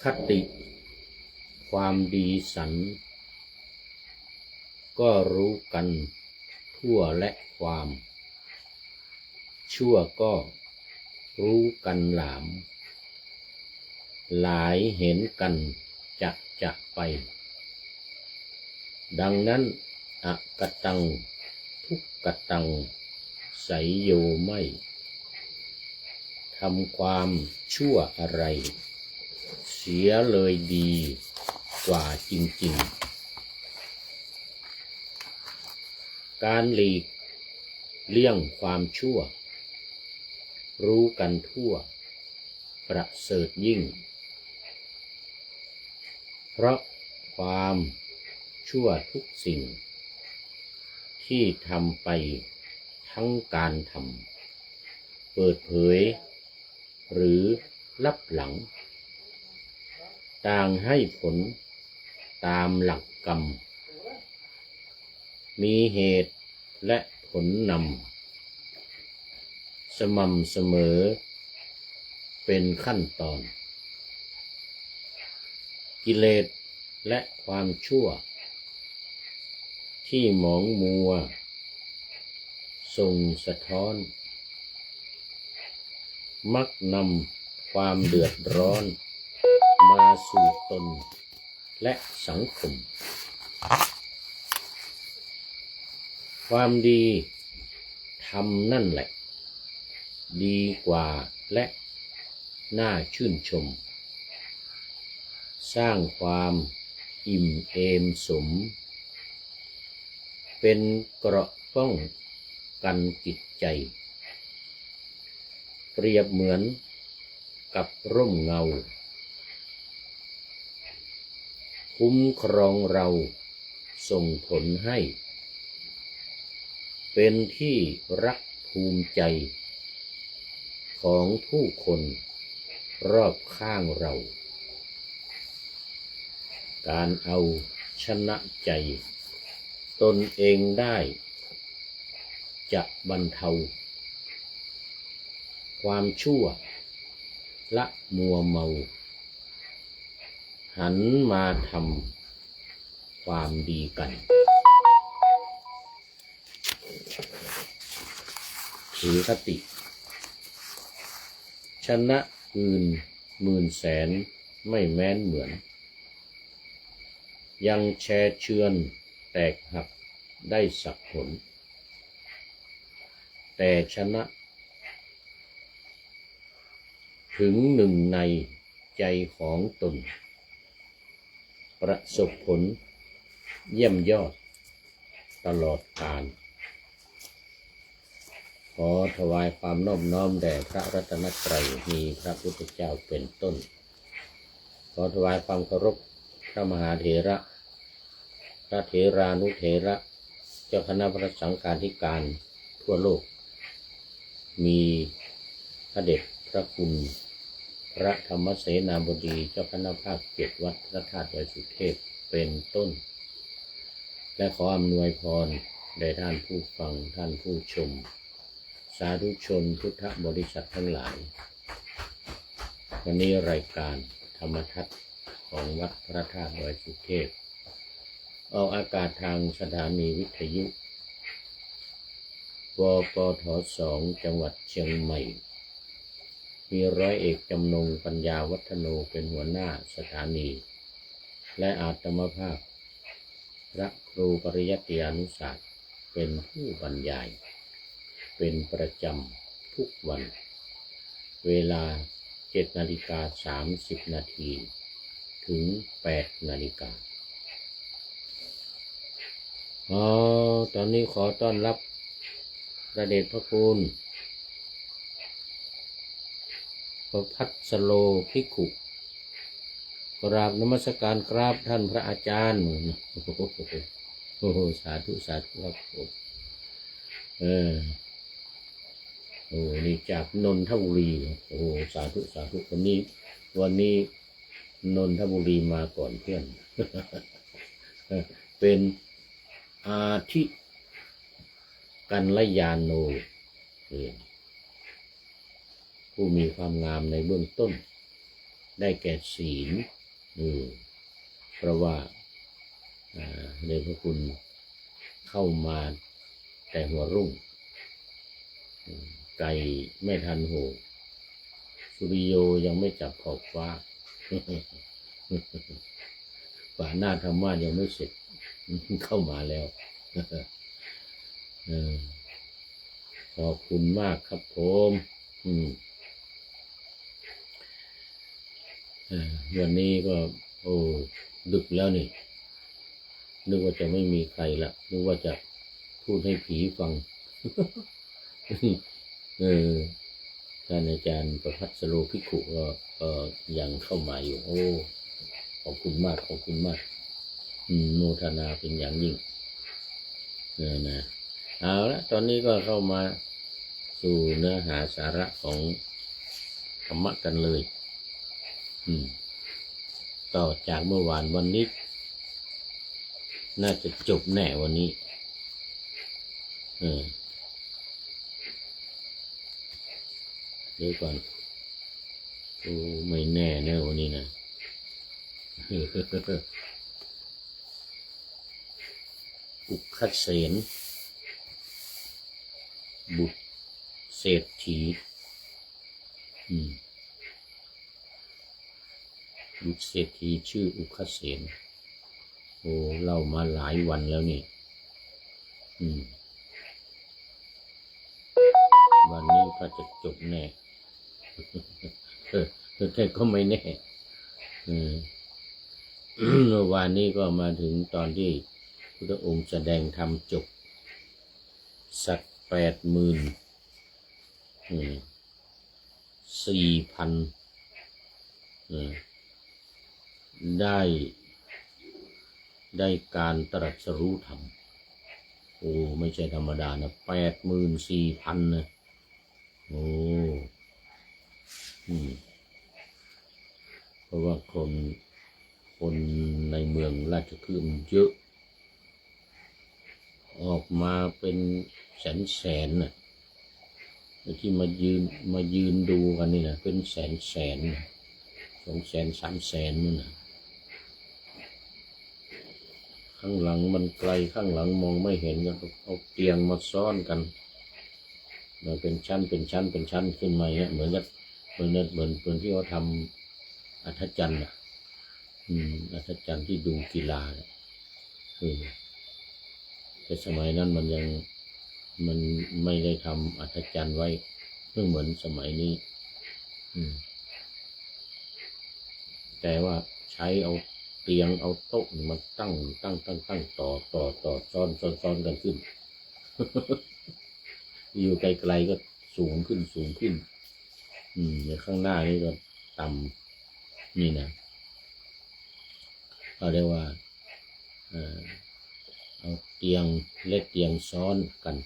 คติความดีสันก็รู้กันทั่วและความชั่วก็รู้กันหลามหลายเห็นกันจะไปดังนั้นอกตังทุกกตังไสยโยไม่ทำความชั่วอะไรเสียเลยดีกว่าจริงๆการหลีกเลี่ยงความชั่วรู้กันทั่วประเสริฐยิ่งเพราะความชั่วทุกสิ่งที่ทำไปทั้งการทำเปิดเผยหรือลับหลังต่างให้ผลตามหลักกรรมมีเหตุและผลนำสม่ำเสมอเป็นขั้นตอนกิเลสและความชั่วที่หมองมัวส่งสะท้อนมักนำความเดือดร้อนมาสู่ตนและสังคมความดีทำนั่นแหละดีกว่าและน่าชื่นชมสร้างความอิ่มเอมสมเป็นเกราะป้องกันจิตใจเปรียบเหมือนกับร่มเงาคุ้มครองเราส่งผลให้เป็นที่รักภูมิใจของผู้คนรอบข้างเราการเอาชนะใจตนเองได้จะบรรเทาความชั่วละมัวเมาหันมาทำความดีกันถือคติชนะอื่นหมื่นแสนไม่แม้นเหมือนยังแชเชือนแตกหักได้สักผลแต่ชนะถึงหนึ่งในใจของตนประสบผลเยี่ยมยอดตลอดกาลขอถวายความนอบน้อมแด่พระรัตนตรัยมีพระพุทธเจ้าเป็นต้นขอถวายความเคารพพระมหาเถระพระเถรานุเถระเจ้าคณะพระสังฆาธิการทั่วโลกมีพระเดชพระคุณพระธรรมเสนาบดีเจ้าคณะภาค7วัดพระธาตุดอยสุเทพเป็นต้นและขออำนวยพรแด่ท่านผู้ฟังท่านผู้ชมสาธุชนพุทธบริษัททั้งหลายวันนี้รายการธรรมทัศน์ของวัดพระธาตุดอยสุเทพออกอากาศทางสถานีวิทยุวปท2จังหวัดเชียงใหม่มีร้อยเอกจำนงปัญญาวัฒโนเป็นหัวหน้าสถานีและอาตมภาพพระครูปริยัติยานุศาสตร์เป็นผู้บรรยายเป็นประจำทุกวันเวลา 7:30 นาทีถึง 8 นาฬิกาตอนนี้ขอต้อนรับพระเดชพระคุณพระพัสโลภิกขุกราบนมัสการกราบท่านพระอาจารย์โอ้โหสาธุสาธุครับผมนี่จากนนทบุรีโอ้โหสาธุสาธุวันนี้นนทบุรีมาก่อนเพื่อนเป็นอาทิกัลยาโนผู้มีความงามในเบื้องต้น ได้แก่ศีลเพราะว่าเดชพระคุณเข้ามาแต่หัวรุ่งไก่ไม่ทันโหสุริโยยังไม่จับขอบฟ้าป่าหน้าธรรมะยังไม่เสร็จเข้ามาแล้วขอบคุณมากครับผมวันนี้ก็ดึกแล้วนี่นึกว่าจะไม่มีใครละนึกว่าจะพูดให้ผีฟังท่านอาจารย์ประภัสโรภิกขุก็ยังเข้ามาอยู่ขอบคุณมากขอบคุณมากโมทนาเป็นอย่างยิ่งนะเอาละตอนนี้ก็เข้ามาสู่เนื้อหาสาระของธรรมะกันเลยต่อจากเมื่อวานวันนี้น่าจะจบแน่วันนี้เดี๋ยวก่อนไม่แน่แน่วันนี้นะอุคเสนบุตรเศรษฐีบุตรเศรษฐีชื่ออุคเสนเล่ามาหลายวันแล้วนี่วันนี้ก็จะจบแน่แต่ก็ไม่แน่เมื่อวานนี้ก็มาถึงตอนที่พุทธองค์แสดงธรรมจบสัตว์84,000ได้การตรัสรู้ธรรมไม่ใช่ธรรมดานะ84,000นะเพราะว่าคนในเมืองราชคฤห์เยอะออกมาเป็นแสนน่ะที่มายืนดูกันนี่นะเป็นแสน200,000 300,000นู่นน่ะข้างหลังมันไกลข้างหลังมองไม่เห็นก็เอาเตียงมาซ้อนกันมันเป็นชั้นขึ้นมาเหมือนที่เขาทำอัศจรรย์อัศจรรย์ที่ดูกีฬาแต่สมัยนั้นมันไม่ได้ทำอัศจรรย์ไว้เพื่อเหมือนสมัยนี้แต่ว่าใช้เอาเตียงเอาโต๊ะมาตั้งต่อซ้อนกันขึ้น อยู่ไกลๆก็สูงขึ้นในข้างหน้านี่ก็ต่ำนี่นะเขาเรียกว่าเอาเตียงเล็กเตียงซ้อนกัน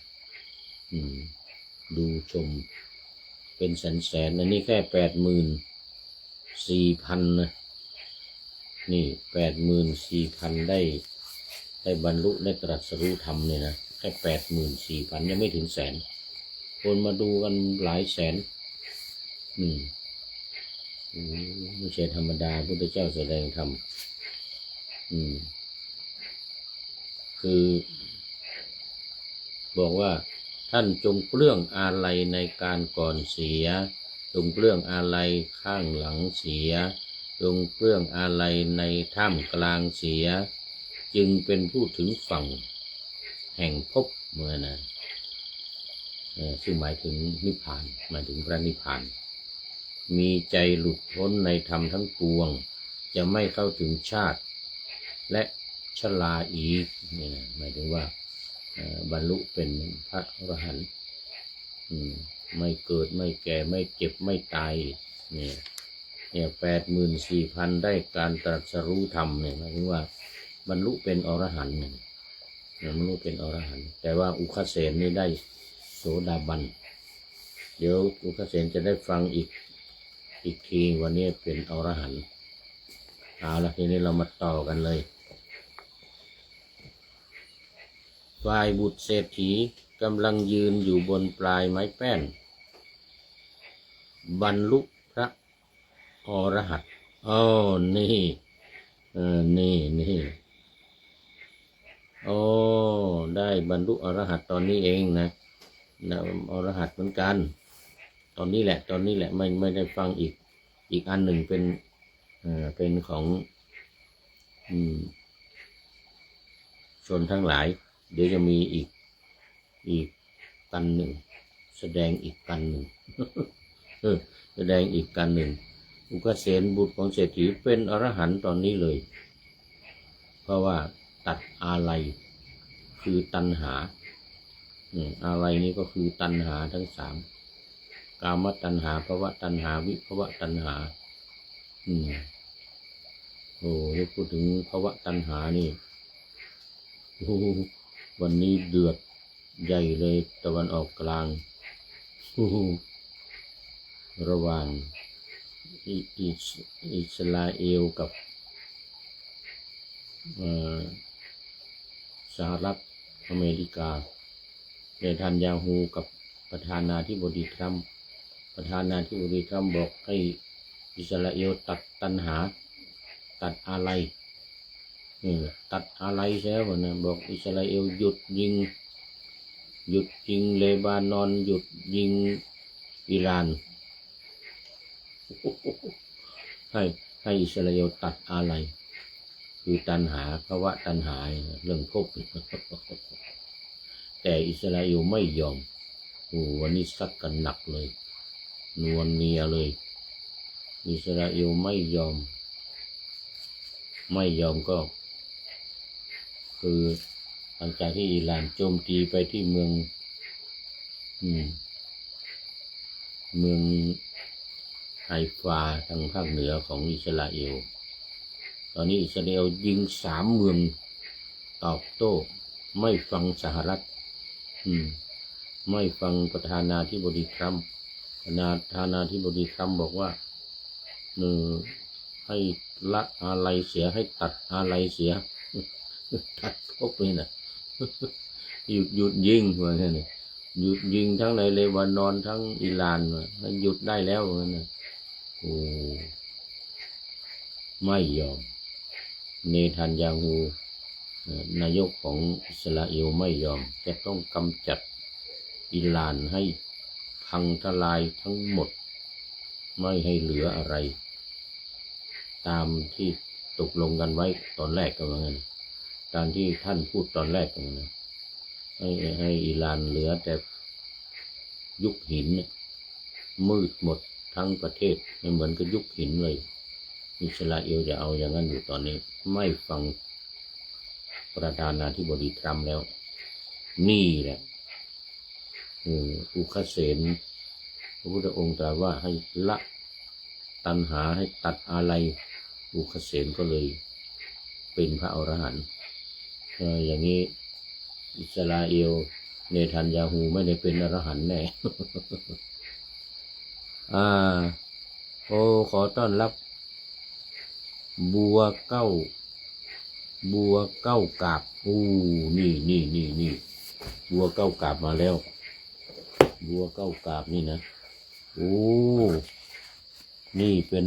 ดูชมเป็นแสนอันนี้แค่84,000นะนี่84,000ได้บรรลุได้ตรัสรู้ธรรมเนี่ยนะแค่84,000ยังไม่ถึงแสนคนมาดูกันหลายแสนไม่ใช่ธรรมดาพุทธเจ้าแสดงธรรมคือบอกว่าท่านจงเปลื้องอาลัยในการก่อนเสียจงเปลื้องอาลัยข้างหลังเสียจงเปลื้องอาลัยในท่ามกลางเสียจึงเป็นผู้ถึงฝั่งแห่งภพเมื่อนะซึ่งหมายถึงนิพพานหมายถึงพระนิพพานมีใจหลุดพ้นในธรรมทั้งปวงจะไม่เข้าถึงชาติและชราอีกนี่นะหมายถึงว่าบรรลุเป็นพระอรหันต์ไม่เกิดไม่แก่ไม่เจ็บไม่ตายเนี่ย84,000ได้การตรัสรู้ธรรมเนี่ยหมายถึงว่าบรรลุเป็นอรหันต์บรรลุเป็นอรหันต์แต่ว่าอุคเสนนี่ได้โสดาบันเดี๋ยวอุคเสนจะได้ฟังอีกทีวันนี้เป็นอรหันต์เอาละทีนี้เรามาต่อกันเลยฝ่ายบุตรเศรษฐีกำลังยืนอยู่บนปลายไม้แป้นบรรลุพระอรหันต์ อ๋อนี่นี่โอ้ได้บรรลุอรหัตตอนนี้เองนะอรหัตเหมือนกันตอนนี้แหละไม่ได้ฟังอีกอันหนึ่งเป็นของชนทั้งหลายเดี๋ยวจะมีอีกกันหนึ่งแสดงอีกกันหนึ่ง แสดงอีกกันหนึ่งอุกเสนบุตรของเศรษฐีเป็นอรหันต์ตอนนี้เลยเพราะว่าตัดอาลัยคือตัณหาอาลัยนี้ก็คือตัณหาทั้งสามกามตัณหาภวตัณหาวิภวตัณหาโอ้พูดถึงภวตัณหานี่วันนี้เดือดใหญ่เลยตะวันออกกลางระหว่างอิสราเอลกับสหรัฐอเมริกาเนทันยาฮูกับประธานาธิบดีทรัมป์บอกให้อิสราเอลตัดตัณหาตัดอาลัยตัดอาลัยใช่ไหมนะบอกอิสราเอลหยุดยิงเลบานอนหยุดยิงอิหร่านให้อิสราเอลตัดอาลัยคือตัณหาภาวะตัณหาเรื่องภพแต่อิสราเอลไม่ยอมวันนี้ซัดกันหนักเลยนวลเนียเลยอิสราเอลไม่ยอมก็คือหลังจากที่อิหร่านโจมตีไปที่เมืองไฮฟาทางภาคเหนือของอิสราเอลตอนนี้อิสราเอลยิง3 เมืองตอบโต้ไม่ฟังสหรัฐไม่ฟังประธานาธิบดีทรัมป์บอกว่าให้ละอาลัยเสียให้ตัดอาลัยเสียตัดพวกนี้นะหยุดยิงว่าแค่นี้หยุดยิงทั้งในเลบานอนทั้งอิหร่านให้หยุดได้แล้วว่านะไม่ยอมเนทันยาฮูนายกของอิสราเอลไม่ยอมจะต้องกำจัดอิหร่านให้พังทลายทั้งหมดไม่ให้เหลืออะไรตามที่ตกลงกันไว้ตอนแรกก็ว่างั้นตามที่ท่านพูดตอนแรกก็ว่างั้นให้อิหร่านเหลือแต่ยุคหินมืดหมดทั้งประเทศไม่เหมือนกับยุคหินเลยอิสราเอลจะเอาอย่างนั้นอยู่ตอนนี้ไม่ฟังประธานาธิบดีทรัมป์แล้วนี่แหละอุคเสนพระพุทธองค์ตรัสว่าให้ละตัณหาให้ตัดอาลัยอุคเสนก็เลยเป็นพระอรหันต์อย่างนี้อิสราเอลเนทันยาฮูไม่ได้เป็นอรหันต์แน่ ขอต้อนรับบัวเก้ากาบนี่บัวเก้ากาบมาแล้วบัวเก้ากาบนี่นะนี่เป็น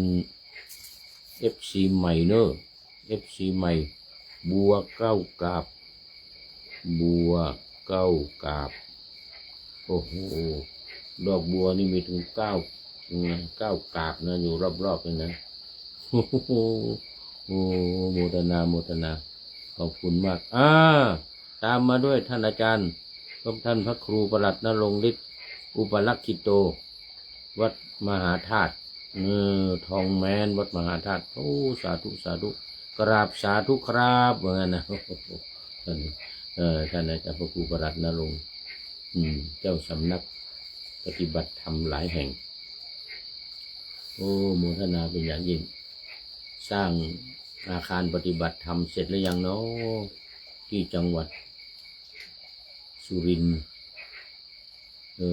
FC ใหม่เนอะ FC ใหม่บัวเก้ากาบโอ้โหดอกบัวนี่มีถึง9กาบนะอยู่รอบๆเลยนะโมทนาขอบคุณมากตามมาด้วยท่านอาจารย์ท่านพระครูประหลัดณรงค์ฤทธิ์อุปลักขิโตวัดมหาธาตุทองแมนวัดมหาธาตุสาธุกราบสาธุครับเหมือนกันนะท่านอาจารย์พระครูประหลัดณรงค์เจ้าสำนักปฏิบัติธรรมหลายแห่งโมทนาเป็นอย่างยิ่งสร้างอาคารปฏิบัติธรรมเสร็จหรือยังเนาะที่จังหวัดสุรินทร์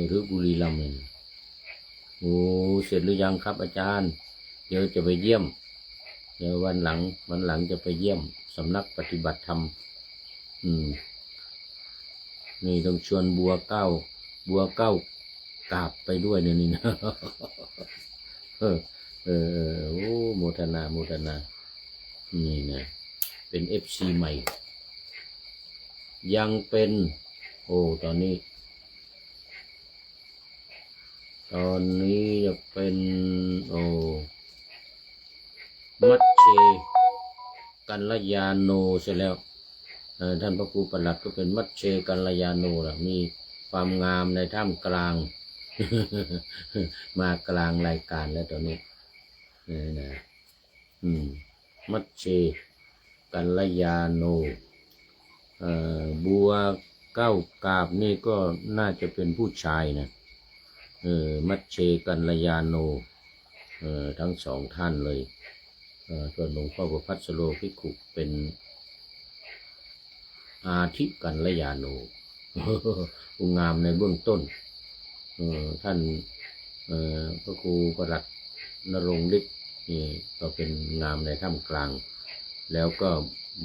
หรือบุรีรัมย์เสร็จหรือยังครับอาจารย์เดี๋ยวจะไปเยี่ยมเดี๋ยววันหลังจะไปเยี่ยมสำนักปฏิบัติธรรมนี่ต้องชวนบัวเก้ากาบไปด้วยนี่นะ โอ้โมทนาโมทนานี่นะเป็นFCใหม่ยังเป็นโอ้ตอนนี้จะเป็นโอ้มัชเชกัลยาโนเสร็จแล้วท่านพระครูประหลัดก็เป็นมัชเชกัลยาโนล่ะมีความงามในท่ามกลาง มากลางรายการแล้วตอนนี้นี่นะมัชเชกัลยาโนบัวเก้ากาบนี่ก็น่าจะเป็นผู้ชายนะมัชเชกัลยาโนทั้งสองท่านเลยส่วนหลวงพ่อประภัสโรภิกขุเป็นอาทิกัลยาโน ผู้งามในเบื้องต้นท่านพระครูประหลัดนรงค์ฤทธิ์นี่ก็เป็นงามในท่ามกลางแล้วก็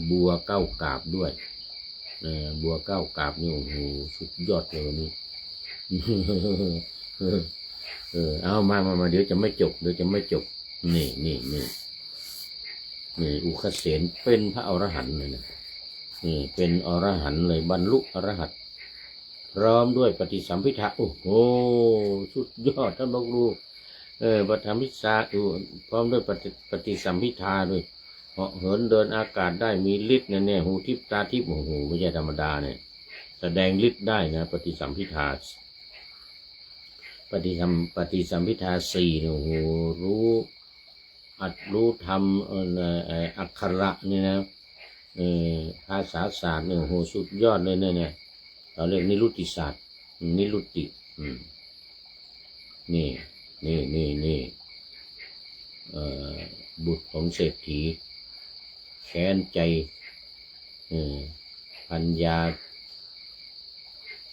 บัวเก้ากาบด้วยบัวเก้ากาบนี่โอ้โหสุดยอดเลยวันนี้เอามาเดี๋ยวจะไม่จบนี่อุคเสนเป็นพระอรหันต์เลยนะนี่เป็นอรหันต์เลยบรรลุอรหัตพร้อมด้วยปฏิสัมภิทาโอ้โหสุดยอดท่านบอกรู้ปฏิสัมภิทาพร้อมด้วยปฏิสัมภิทาด้วยเหาะเหินเดินอากาศได้มีฤทธิ์เนี่ยหูทิพตาทิพโอ้โหไม่ใช่ธรรมดาเนี่ยแสดงฤทธิ์ได้นะปฏิสัมภิทาปฏิสัมภิทาสี่โอ้โหรู้ธรรมอักขระนี่นะภาษาศาสตร์เนี่ยโหสุดยอดเลยเนี่ยเราเรียกนิรุตติศาสตร์นิรุตตินี่บุตรของเศรษฐีแค้นใจพัญญา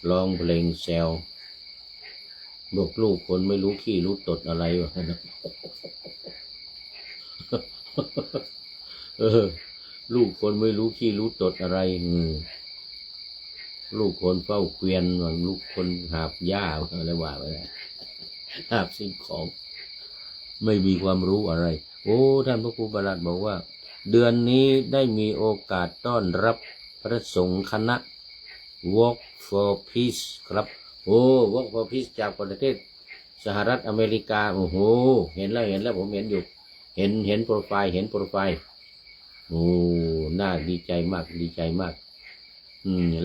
ร้องเพลงแซวบอกลูกคนไม่รู้ขี้รู้ตดอะไรวะนะลูกคนไม่รู้ขี้รู้ตดอะไรลูกคนเฝ้าเกวียนลูกคนหาบหญ้าอะไรว่าไปแล้วหาบสิ่งของไม่มีความรู้อะไรโอ้ท่านพระครูประหลัดบอกว่าเดือนนี้ได้มีโอกาสต้อนรับพระสงฆ์คณะ Walk for Peace ครับโอ้ Walk for Peace จากประเทศสหรัฐอเมริกาโอ้โหเห็นแล้วผมเห็นอยู่เห็นโปรไฟล์โอ้น่าดีใจมาก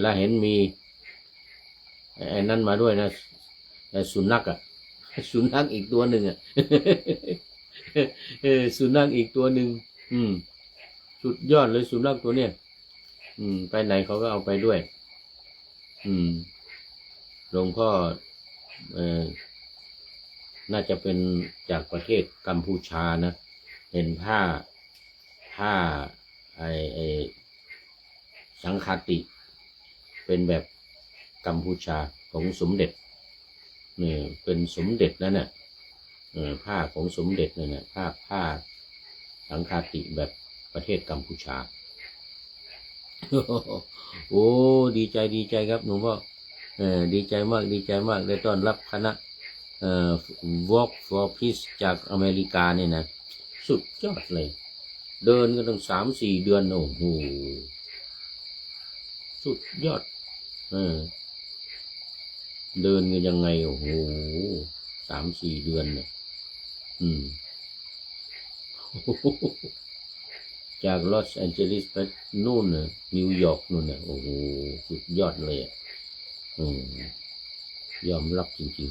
แล้วเห็นมีไอ้นั่นมาด้วยนะสุนัขอีกตัวหนึ่งสุนัขอีกตัวหนึ่งสุดยอดเลยสุนัขตัวเนี้ยไปไหนเขาก็เอาไปด้วยหลวงพ่อน่าจะเป็นจากประเทศกัมพูชานะเห็นผ้าไอสังฆาติเป็นแบบกัมพูชาของสมเด็จนี่เป็นสมเด็จนั่นน่ะผ้าของสมเด็จนั่นน่ะผ้าสังฆาติแบบประเทศกัมพูชา โอ้ดีใจครับหลวงพ่อดีใจมากได้ต้อนรับคณะWalk for Peace จากอเมริกาเนี่ยนะสุดยอดเลยเดินกันตั้ง3-4 เดือนโอ้โหสุดยอดเดินกันยังไงโอ้โห3-4 เดือนเนี่ยจากลอสแอนเจลิสไปนู่นน่ะนิวยอร์กนู่นน่ะโอ้โหสุดยอดเลยยอมรับจริง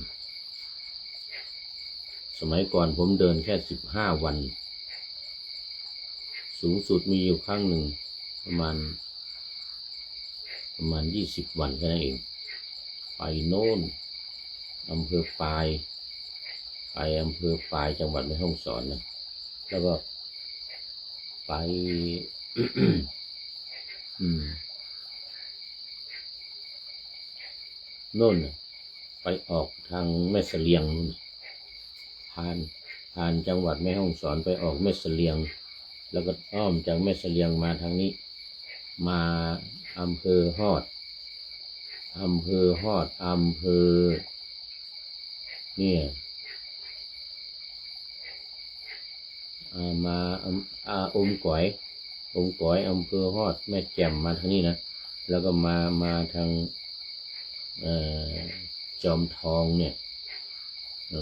ๆสมัยก่อนผมเดินแค่15 วันสูงสุดมีอยู่ครั้งหนึ่งประมาณ20 วันแค่นั้นเองไปโน่นอำเภอปายจังหวัดแม่ฮ่องสอนนะแล้วก็ไป โน่นไปออกทางแม่เสลียงผ่านจังหวัดแม่ฮ่องสอนไปออกแม่เสลียงแล้วก็อ้อมจากแม่เสลียงมาทางนี้มาอำเภอฮอดอำเภอเนี่ย มาอมก๋อยอำเภอฮอดแม่แจ่มมาทางนี้นะแล้วก็มาทางจอมทองเนี่ย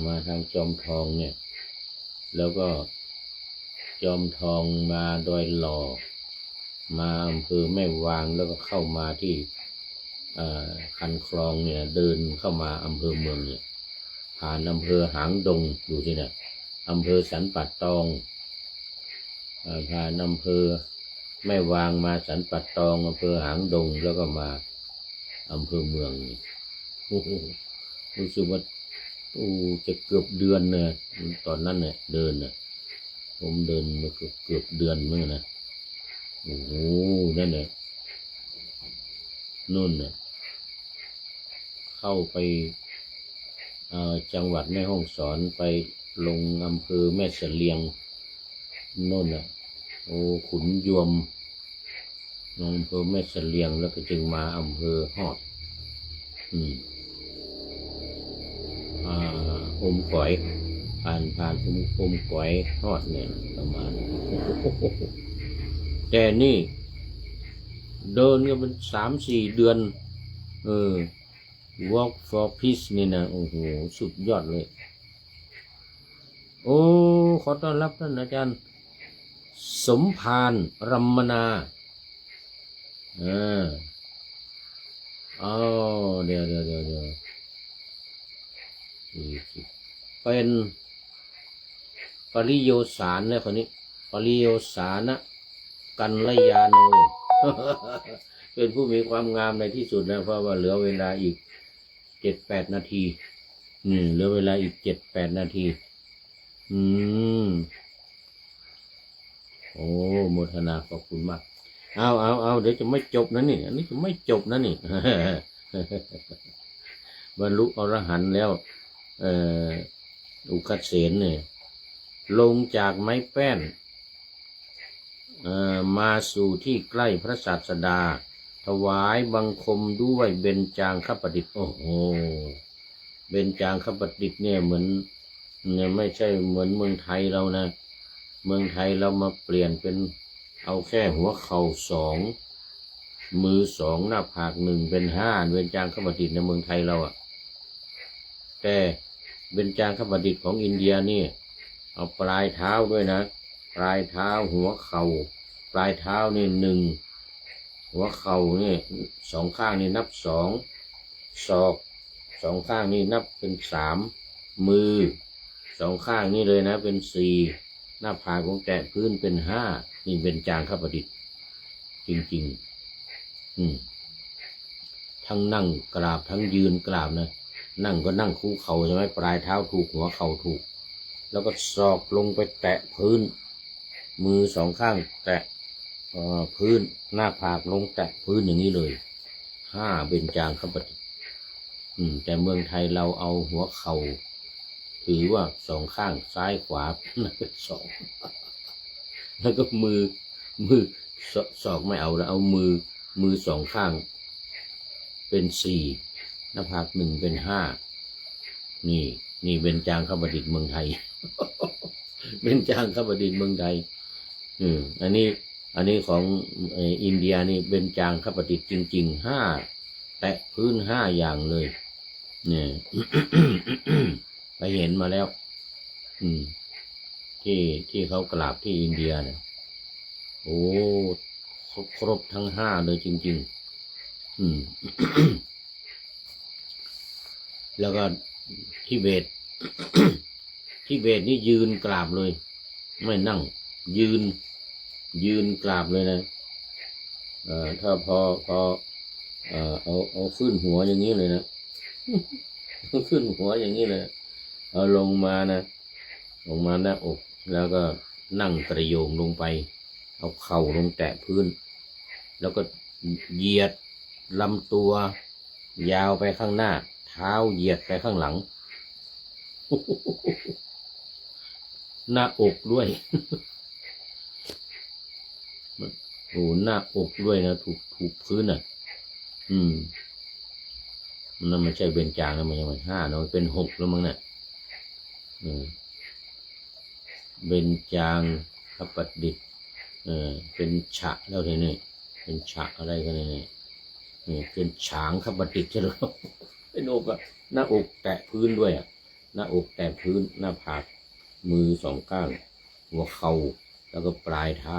มาทางจอมทองเนี่ยแล้วก็จอมทองมาดอยหล่อมาอำเภอแม่วางแล้วก็เข้ามาที่คันคลองเนี่ยเดินเข้ามาอำเภอเมืองเนี่ยผ่านอำเภอหางดงอยู่ที่เนี่ยอำเภอสันป่าตองผ่านอำเภอแม่วางมาสันป่าตองอำเภอหางดงแล้วก็มาอำเภอเมืองนี่โอ้โหรู้สึกว่าจะเกือบเดือนเนี่ยตอนนั้นเนี่ยเดินเนี่ยผมเดินมาเกือบเดือนเมื่อนะโอ้โหนั่นเนี่ยนู่นเนี่ยเข้าไปจังหวัดแม่ฮ่องสอนไปลงอำเภอแม่เสลียงนู่นน่ะโอ้ขุนยวมอำเภอแม่เสลียงแล้วก็จึงมาอำเภอฮอดอมก๋อยผ่านอมก๋อยฮอดเนี่ยประมาณแต่นี่เดินก็เป็น3-4 เดือนWalk for Peace นี่นะโอ้โหสุดยอดเลยโอ้ขอต้อนรับท่านอาจารย์สมภารรัมมนาเดี๋ยวเป็นปริโยสารเนี่ยคนนี้ปริโยสานะกัลยาโน เป็นผู้มีความงามในที่สุดนะเพราะว่าเหลือเวลาอีก7-8 นาทีเหลือเวลาอีก7-8 นาทีโอ้โมทนาขอบคุณมากเอาเดี๋ยวจะไม่จบนะนี่อันนี้จะไม่จบนะนี่ บรรลุอรหันต์แล้วอุกัสเสนเนี่ยลงจากไม้แป้นมาสู่ที่ใกล้พระศาสดาถวายบังคมด้วยเบญจางคประดิษฐ์โอ้โหเบญจางคประดิษฐ์เนี่ยเหมือนเนี่ยไม่ใช่เหมือนเมืองไทยเรานะเมืองไทยเรามาเปลี่ยนเป็นเอาแค่หัวเข่า2มือ2หน้าผาก1เป็น5เบญจางคประดิษฐ์ในเมืองไทยเราแต่เบญจางคประดิษฐ์ของอินเดียนี่เอาปลายเท้าด้วยนะปลายเท้าหัวเข่าปลายเท้านี่1หัวเข่านี่2ข้างนี่นับ2ศอก2ข้างนี่นับเป็น3มือ2ข้างนี่เลยนะเป็น4หน้าผากของแตะพื้นเป็น5นี่เป็นจางคประดิษฐ์จริงๆทั้งนั่งกราบทั้งยืนกราบนะนั่งก็นั่งคู่เข่าใช่ไหมปลายเท้าถูกหัวเข่าถูกแล้วก็ศอกลงไปแตะพื้นมือ2ข้างแตะพื้นหน้าผากลงแตะพื้นอย่างนี้เลย5เบญจางคประดิษฐ์แต่เมืองไทยเราเอาหัวเข่าถือว่า2ข้างซ้ายขวาเป็น2แล้วก็มือศอกไม่เอาแล้วเอามือ2ข้างเป็น4หน้าผาก1เป็น5นี่เบญจางคประดิษฐ์เมืองไทย เบญจางคประดิษฐ์เมืองไทยอันนี้ของอินเดียนี่เบญจางคประดิษฐ์จริงๆ5แตะพื้น5อย่างเลยเนี่ย ไปเห็นมาแล้วที่เขากราบที่อินเดียเนี่ยโอ้ครบทั้ง5เลยจริงๆ แล้วก็ทิเบต ทิเบตนี่ยืนกราบเลยไม่นั่งยืนกราบเลยนะถ้าพอเอาขึ้นหัวอย่างนี้เลยนะ ขึ้นหัวอย่างนี้เลยเอาลงมาหน้าอกแล้วก็นั่งกระโยงลงไปเอาเข่าลงแตะพื้นแล้วก็เหยียดลำตัวยาวไปข้างหน้าเท้าเหยียดไปข้างหลัง หน้าอกด้วย โอ้หน้าอกด้วยนะถูกพื้นมันไม่ใช่เบญจางนะมันยังไม่5นะมันเป็น6แล้วมั้งเนี่ย เบญจางคประดิษฐ์เป็นฉะแล้วทีนี้เป็นฉะอะไรกันเนี่ยเป็นฉางคประดิษฐ์ใช่หรือเป็นอกอะหน้าอกแตะพื้นด้วยอะหน้าอกแตะพื้นหน้าผากมือสองข้างหัวเข่าแล้วก็ปลายเท้า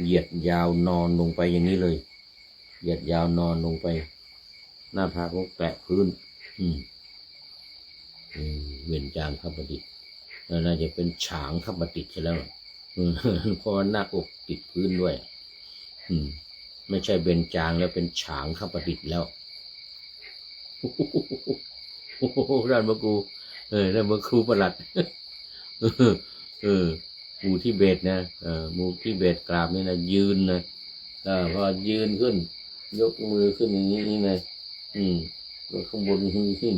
เหยียดยาวนอนลงไปอย่างนี้เลยเหยียดยาวนอนลงไปหน้าผากแตะพื้นเวียนจางคประดิษฐ์น่าจะเป็นฉางคประดิษฐ์ใช่แล้วเพราะหน้าอกติดพื้นด้วยไม่ใช่เบญจางแล้วเป็นฉางคประดิษฐ์แล้วด้านพระครูด้านพระครูประหลัดหมู่ที่เบสนะหมู่ที่เบสกราบนี่นะยืนนะพอยืนขึ้นยกมือขึ้นอย่างนี้นะข้างบนขึ้น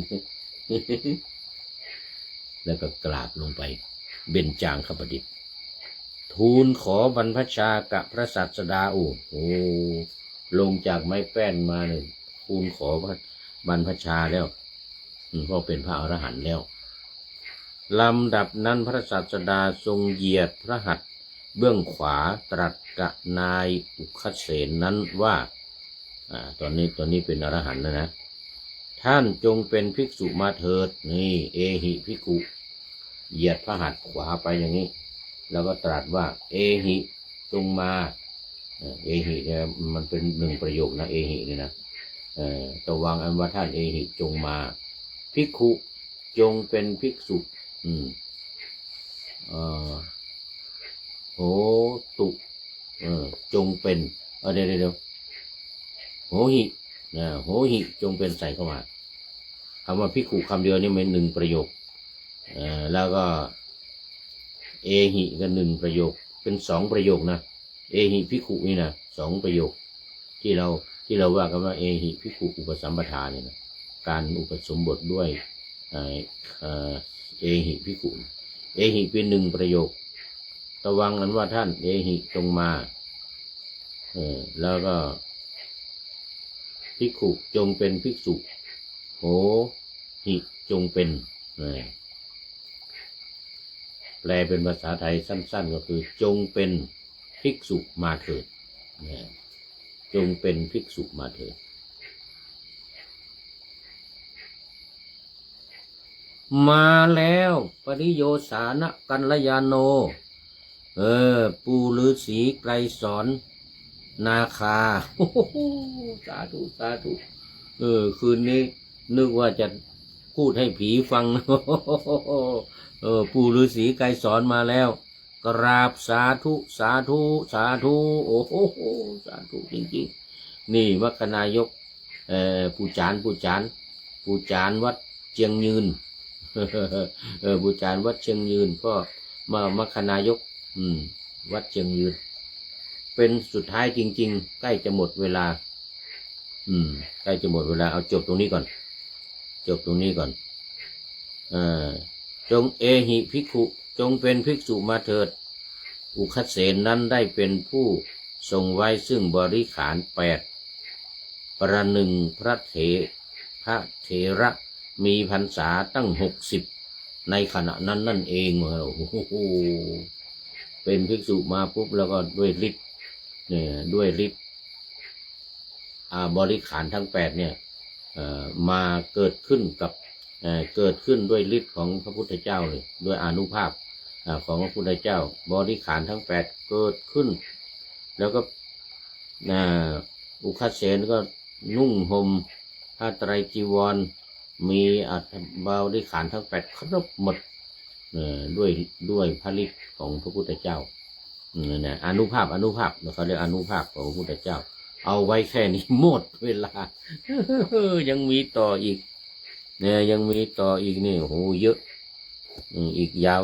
แล้วก็กราบลงไปเบญจางคประดิษฐ์ทูลขอบรรพชากับพระศาสดาโอ้โหลงจากไม้แป้นมาเนี่ยทูลขอบรรพชาแล้วเพราะเป็นพระอรหันต์แล้วลำดับนั้นพระศาสดาทรงเหยียดพระหัตถ์เบื้องขวาตรัสกับนายอุคเสนนั้นว่าตอนนี้เป็นอรหันต์นะท่านจงเป็นภิกษุมาเถิดนี่เอหิภิกขุเหยียดพระหัตถ์ขวาไปอย่างนี้แล้วก็ตรัสว่าเอหิจงมาเอหิเนี่ยมันเป็นหนึ่งประโยคนะเอหิเนี่ยนะตะวังอันว่าท่านเอหิจงมาภิกขุจงเป็นภิกษุโหตุจงเป็นเดี๋ยวโหหิโหหิจงเป็นใส่เข้ามาคำว่าภิกขุคำเดียวนี่เป็นหนึ่งประโยคแล้วก็เอหิก็หนึ่งประโยคเป็นสองประโยคนะเอหิภิกขุนี่นะสองประโยคที่เราว่ากันว่าเอหิภิกขุอุปสัมปทาเนี่ยนะการอุปสมบทด้วยเอหิภิกขุเอหิเป็นหนึ่งประโยคตะวังนั้นว่าท่านเอหิจงมาแล้วก็ภิกขุจงเป็นภิกษุโหหิจงเป็นแปลเป็นภาษาไทยสั้นๆก็คือจงเป็นภิกษุมาเถิดจงเป็นภิกษุมาเถิดมาแล้วปริโยสานะกัลยาโนปู่ฤาษีไกรสอนนาคาสาธุสาธุคืนนี้นึกว่าจะพูดให้ผีฟังปู่ฤาษีไกรสอนมาแล้วกราบสาธุสาธุสาธุโอ้โหสาธุจริงๆนี่มรรคนายกผู้จานวัดเชียงยืนผู้จานวัดเชียงยืนก็มรรคนายกวัดเชียงยืนเป็นสุดท้ายจริงๆใกล้จะหมดเวลาใกล้จะหมดเวลาเอาจบตรงนี้ก่อนจงเอหิภิกขุจงเป็นภิกษุมาเถิดอุคเสนนั้นได้เป็นผู้ทรงไว้ซึ่งบริขารประหนึ่งพระเถระมีพรรษาตั้ง60ในขณะนั้นนั่นเองโอ้โหเป็นภิกษุมาปุ๊บแล้วก็ด้วยฤทธิ์บริขารทั้ง8เนี่ยมาเกิดขึ้นด้วยฤทธิ์ของพระพุทธเจ้าเลยด้วยอานุภาพของพระพุทธเจ้าบริขารทั้ง8เกิดขึ้นแล้วก็อุคเสนก็นุ่งห่มผ้าไตรจีวรมีบริขารทั้ง8ครบหมดด้วยพระฤทธิ์ของพระพุทธเจ้าอานุภาพเขาเรียกอานุภาพของพระพุทธเจ้าเอาไว้แค่นี้หมดเวลายังมีต่ออีกเนี่ยยังมีต่ออีกนี่โหเยอะอีกยาว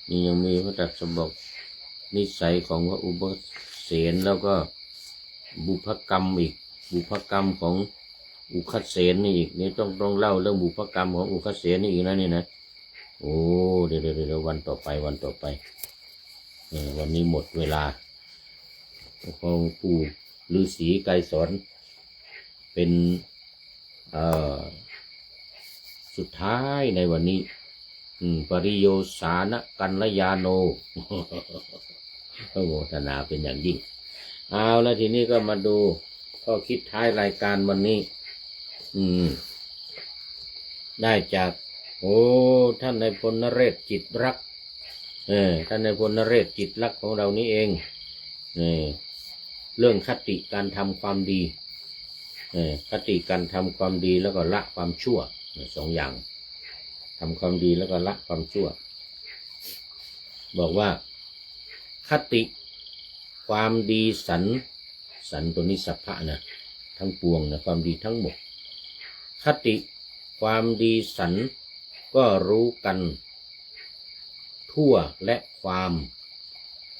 นี่ยังมีพระตรัสบอกนิสัยของพระอุปเสนแล้วก็บุพกรรมของอุคเสนนี่อีกนี่ต้องเล่าเรื่องบุพกรรมของอุคเสนนี่อีกนะนี่นะโอ้เดี๋ยววันต่อไปวันนี้หมดเวลาของปู่ฤาษีไกรสอนเป็นสุดท้ายในวันนี้ ปริโยสานะกัลยาโน พระโมทนาเป็นอย่างยิ่งเอาแล้วทีนี้ก็มาดูข้อคิดท้ายรายการวันนี้ได้จากท่านนายพลนเรศจิตรักท่านนายพลนเรศจิตรักของเรานี่เองเรื่องคติการทำความดีคติการทำความดีแล้วก็ละความชั่วสองอย่างทำความดีแล้วก็ละความชั่วบอกว่าคติความดีสันตัวนี้สัพพะนะทั้งปวงนะความดีทั้งหมดคติความดีสันก็รู้กันทั่วและความ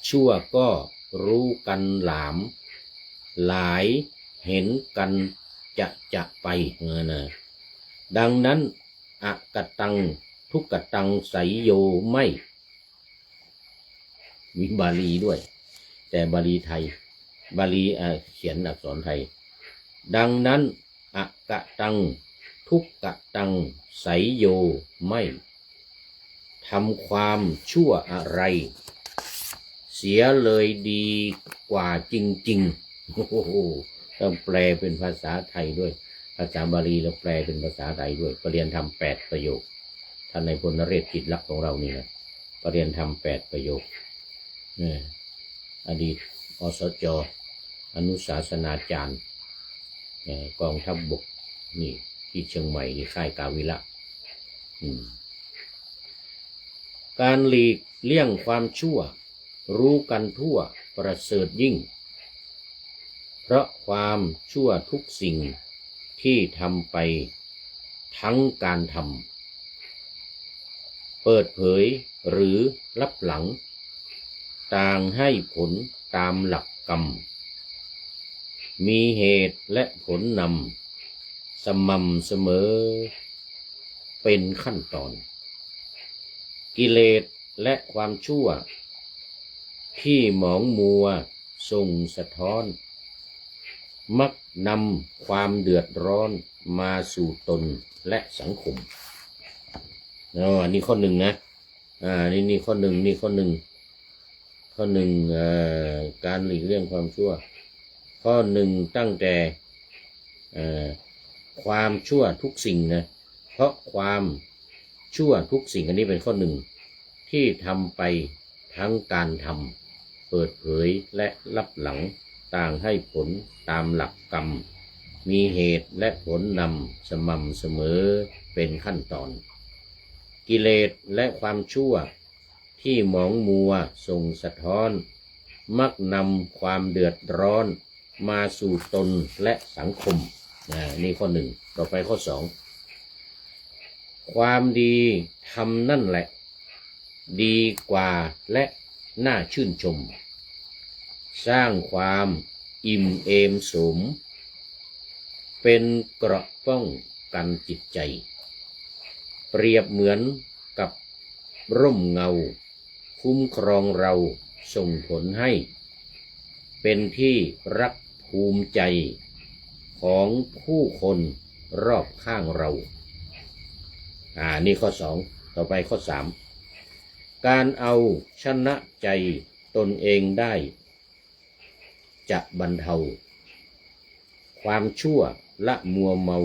ชั่วก็รู้กันหลายเห็นกันจะไปนะดังนั้นอกตังทุกตังไสยโยไม่มีบาลีด้วยแต่บาลีไทยบาลีเขียนอักษรไทยดังนั้นอกตังทุกตังไสยโยไม่ทำความชั่วอะไรเสียเลยดีกว่าจริงๆโอ้โหต้องแปลเป็นภาษาไทยด้วยภาษาบาลีแล้วแปลเป็นภาษาไทยด้วยประเรียนทำ8 ประโยคท่านนายพลนเรศจิตรักของเรานี่นะประเรียนทำ8 ประโยคอดีตอสจ.อนุศาสนาจารย์กองทัพบกนี่ที่เชียงใหม่นี่ค่ายกาวิระการหลีกเลี่ยงความชั่วรู้กันทั่วประเสริฐยิ่งเพราะความชั่วทุกสิ่งที่ทำไปทั้งการทำเปิดเผยหรือลับหลังต่างให้ผลตามหลักกรรมมีเหตุและผลนำสม่ำเสมอเป็นขั้นตอนกิเลสและความชั่วที่หมองมัวส่งสะท้อนมักนำความเดือดร้อนมาสู่ตนและสังคมอันนี้ข้อหนึ่งนะนี่ข้อหนึ่งการหลีกเลี่ยงความชั่วข้อหนึ่งตั้งแต่ความชั่วทุกสิ่งนะเพราะความชั่วทุกสิ่งอันนี้เป็นข้อหนึ่งที่ทำไปทั้งการทำเปิดเผยและลับหลังต่างให้ผลตามหลักกรรมมีเหตุและผลนำสม่ำเสมอเป็นขั้นตอนกิเลสและความชั่วที่หมองมัวส่งสะท้อนมักนำความเดือดร้อนมาสู่ตนและสังคมนี่ข้อหนึ่งต่อไปข้อสองความดีทำนั่นแหละดีกว่าและน่าชื่นชมสร้างความอิ่มเอมสมเป็นเกราะป้องกันจิตใจเปรียบเหมือนกับร่มเงาคุ้มครองเราส่งผลให้เป็นที่รักภูมิใจของผู้คนรอบข้างเรานี่ข้อสองต่อไปข้อสามการเอาชนะใจตนเองได้จะบรรเทาความชั่วละมัวเมา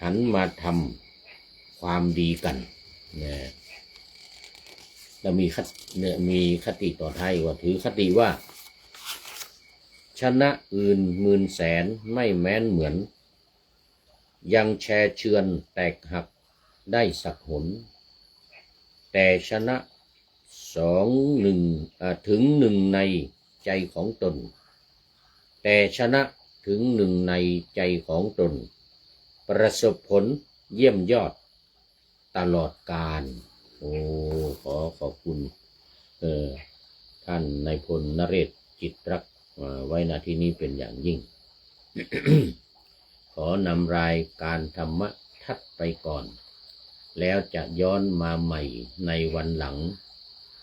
หันมาทำความดีกันแล้วมีคติต่อท้ายว่าถือคติว่าชนะอื่นหมื่นแสนไม่แม้นเหมือนยังแชเชือนแตกหักได้สักหนแต่ชนะถึงหนึ่งในใจของตนแต่ชนะถึงหนึ่งในใจของตนประสบผลเยี่ยมยอดตลอดกาลขอบคุณท่านนายพลนเรศจิตรักไว้ณที่นี้เป็นอย่างยิ่ง ขอนำรายการธรรมะทัดไปก่อนแล้วจะย้อนมาใหม่ในวันหลัง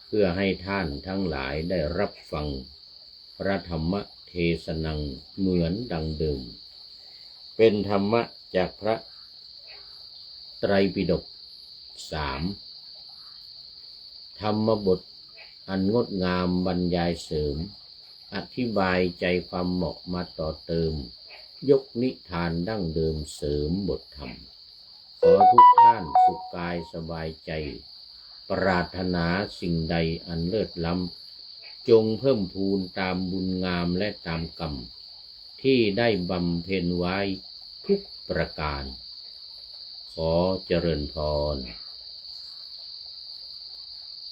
เพื่อให้ท่านทั้งหลายได้รับฟังพระธรรมเทศนังเหมือนดังเดิมเป็นธรรมะจากพระไตรปิฎก3 ธรรมบทอันงดงามบรรยายเสริมอธิบายใจความเหมาะมาต่อเติมยกนิทานดั้งเดิมเสริมบทธรรมขอทุกท่านสุขกายสบายใจปรารถนาสิ่งใดอันเลิศล้ำจงเพิ่มพูนตามบุญงามและตามกรรมที่ได้บำเพ็ญไว้ทุกประการขอเจริญพร